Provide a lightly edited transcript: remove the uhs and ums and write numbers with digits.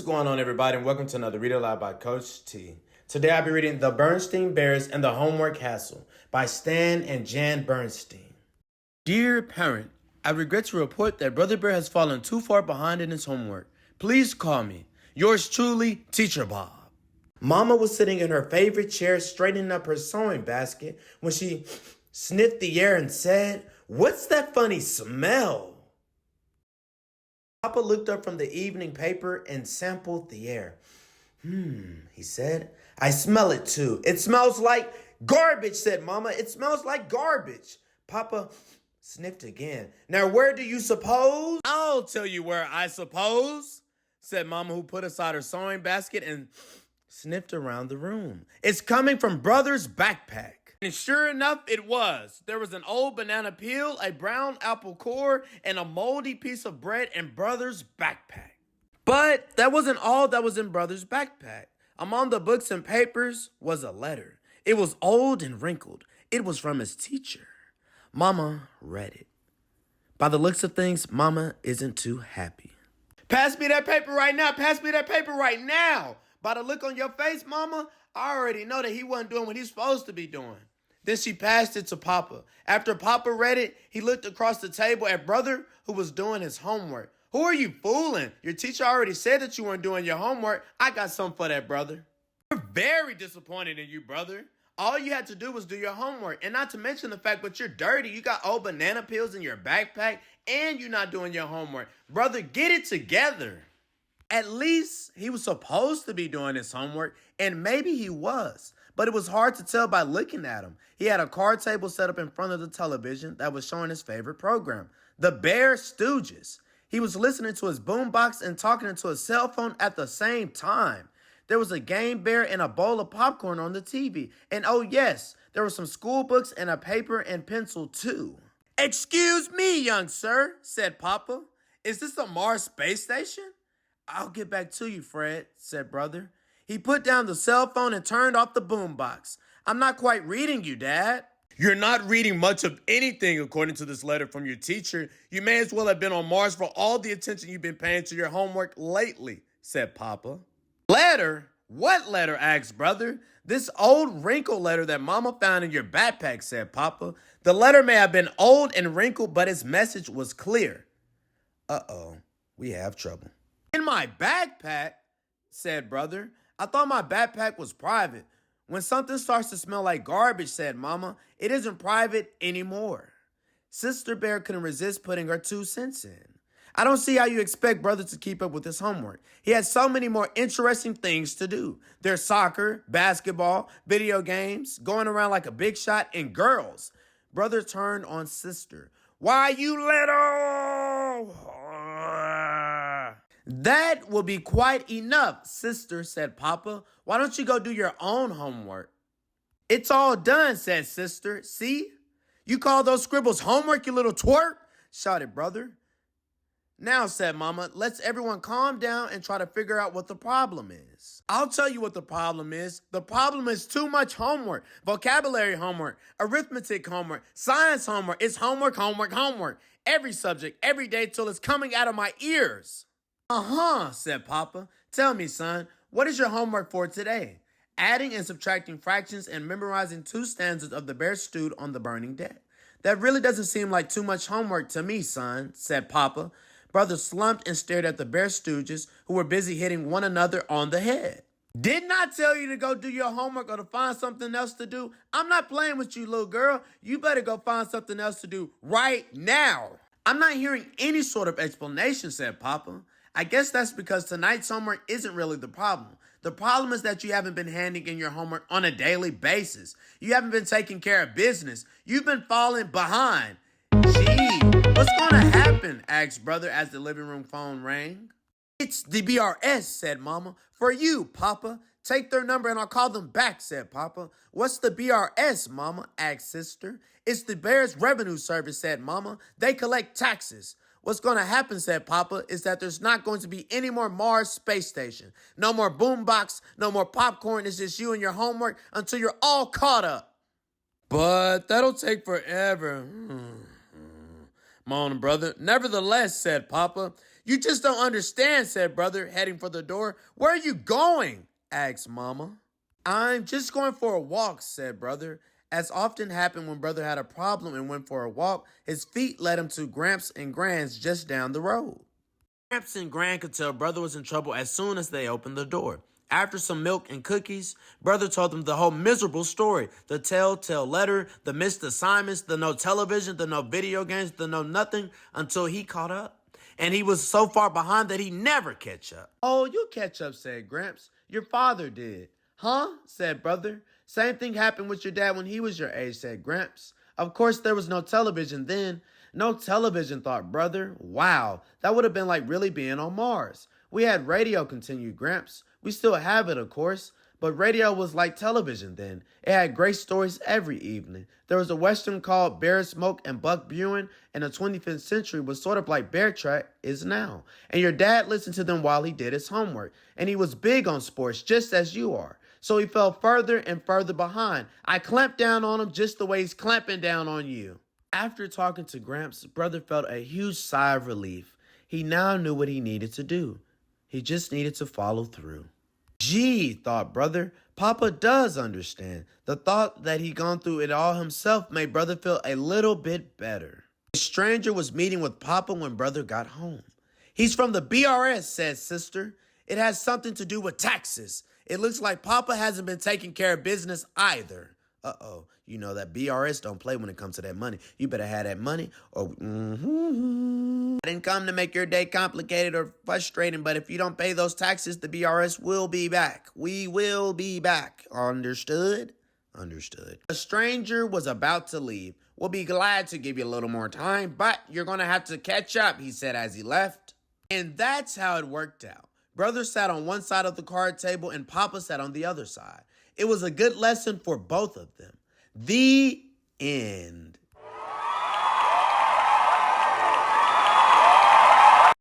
going on, everybody, and welcome to another Read Aloud by Coach T. Today I'll be reading The Bearstein Bears and the Homework Castle by Stan and Jan Bearstein. Dear parent, I regret to report that Brother Bear has fallen too far behind in his homework. Please call me. Yours truly, Teacher Bob. Mama was sitting in her favorite chair straightening up her sewing basket when she sniffed the air and said, "What's that funny smell?" Papa looked up from the evening paper and sampled the air. He said. "I smell it too. It smells like garbage," said Mama. "It smells like garbage." Papa sniffed again. "Now where do you suppose?" "I'll tell you where I suppose," said Mama, who put aside her sewing basket and sniffed around the room. "It's coming from Brother's backpack." And sure enough, it was. There was an old banana peel, a brown apple core, and a moldy piece of bread in Brother's backpack. But that wasn't all that was in Brother's backpack. Among the books and papers was a letter. It was old and wrinkled. It was from his teacher. Mama read it. By the looks of things, Mama isn't too happy. "Pass me that paper right now. Pass me that paper right now." By the look on your face, Mama, I already know that he wasn't doing what he's supposed to be doing. Then she passed it to Papa. After Papa read it, he looked across the table at Brother, who was doing his homework. "Who are you fooling? Your teacher already said that you weren't doing your homework. I got something for that, Brother." "We're very disappointed in you, Brother. All you had to do was do your homework, and not to mention the fact that you're dirty. You got old banana peels in your backpack, and you're not doing your homework. Brother, get it together." At least he was supposed to be doing his homework, and maybe he was. But it was hard to tell by looking at him. He had a card table set up in front of the television that was showing his favorite program, The Bear Stooges. He was listening to his boombox and talking into his cell phone at the same time. There was a game bear and a bowl of popcorn on the TV. And oh yes, there were some school books and a paper and pencil too. "Excuse me, young sir," said Papa. "Is this the Mars space station?" "I'll get back to you, Fred," said Brother. He put down the cell phone and turned off the boombox. "I'm not quite reading you, Dad." "You're not reading much of anything, according to this letter from your teacher. You may as well have been on Mars for all the attention you've been paying to your homework lately," said Papa. "Letter? What letter?" asked Brother. "This old wrinkled letter that Mama found in your backpack," said Papa. "The letter may have been old and wrinkled, but its message was clear." Uh-oh, we have trouble. "In my backpack?" said Brother. "I thought my backpack was private." "When something starts to smell like garbage," said Mama, "it isn't private anymore." Sister Bear couldn't resist putting her 2 cents in. "I don't see how you expect Brother to keep up with his homework. He has so many more interesting things to do. There's soccer, basketball, video games, going around like a big shot, and girls." Brother turned on Sister. "Why, you little..." "That will be quite enough, Sister," said Papa. "Why don't you go do your own homework?" "It's all done," said Sister. "See? You call those scribbles homework, you little twerp?" shouted Brother. "Now," said Mama, "let's everyone calm down and try to figure out what the problem is." "I'll tell you what the problem is. The problem is too much homework. Vocabulary homework, arithmetic homework, science homework. It's homework, homework, homework. Every subject, every day till it's coming out of my ears." "Uh-huh," said Papa. "Tell me, son, what is your homework for today?" "Adding and subtracting fractions and memorizing 2 stanzas of The Bear Stewed on the Burning Deck." "That really doesn't seem like too much homework to me, son," said Papa. Brother slumped and stared at the Bear Stooges, who were busy hitting one another on the head. "Didn't I tell you to go do your homework or to find something else to do? I'm not playing with you, little girl. You better go find something else to do right now." "I'm not hearing any sort of explanation," said Papa. "I guess that's because tonight's homework isn't really the problem. The problem is that you haven't been handing in your homework on a daily basis. You haven't been taking care of business. You've been falling behind." "Gee, what's going to happen?" asked Brother as the living room phone rang. "It's the BRS," said Mama. "For you, Papa. Take their number and I'll call them back," said Papa. "What's the BRS, Mama?" asked Sister. "It's the Bears Revenue Service," said Mama. "They collect taxes." "What's going to happen," said Papa, "is that there's not going to be any more Mars space station. No more boombox, no more popcorn. It's just you and your homework until you're all caught up." "But that'll take forever," moaned Brother. "Nevertheless," said Papa, You just don't understand, said brother, heading for the door. Where are you going? Asked mama. I'm just going for a walk, said brother. As often happened when brother had a problem and went for a walk, his feet led him to Gramps and Gran's just down the road. Gramps and Gran could tell brother was in trouble as soon as they opened the door. After some milk and cookies, brother told them the whole miserable story. The telltale letter, the missed assignments, the no television, the no video games, the no nothing until he caught up. And he was so far behind that he never catch up. Oh, you'll catch up, said Gramps. Your father did. Huh? Said brother. Same thing happened with your dad when he was your age, said Gramps. Of course, there was no television then. No television, thought brother. Wow, that would have been like really being on Mars. We had radio, continued Gramps. We still have it, of course, but radio was like television then. It had great stories every evening. There was a western called Bear Smoke and Buck Buin, and the 25th century was sort of like Bear Track is now. And your dad listened to them while he did his homework, and he was big on sports just as you are. So he fell further and further behind. I clamped down on him just the way he's clamping down on you. After talking to Gramps, brother felt a huge sigh of relief. He now knew what he needed to do. He just needed to follow through. Gee, thought brother, Papa does understand. The thought that he'd gone through it all himself made brother feel a little bit better. A stranger was meeting with Papa when brother got home. He's from the BRS, said sister. It has something to do with taxes. It looks like Papa hasn't been taking care of business either. Uh-oh, you know that BRS don't play when it comes to that money. You better have that money or I didn't come to make your day complicated or frustrating, but if you don't pay those taxes, the BRS will be back. We will be back. Understood? Understood. A stranger was about to leave. We'll be glad to give you a little more time, but you're going to have to catch up, he said as he left. And that's how it worked out. Brother sat on one side of the card table and Papa sat on the other side. It was a good lesson for both of them. The end.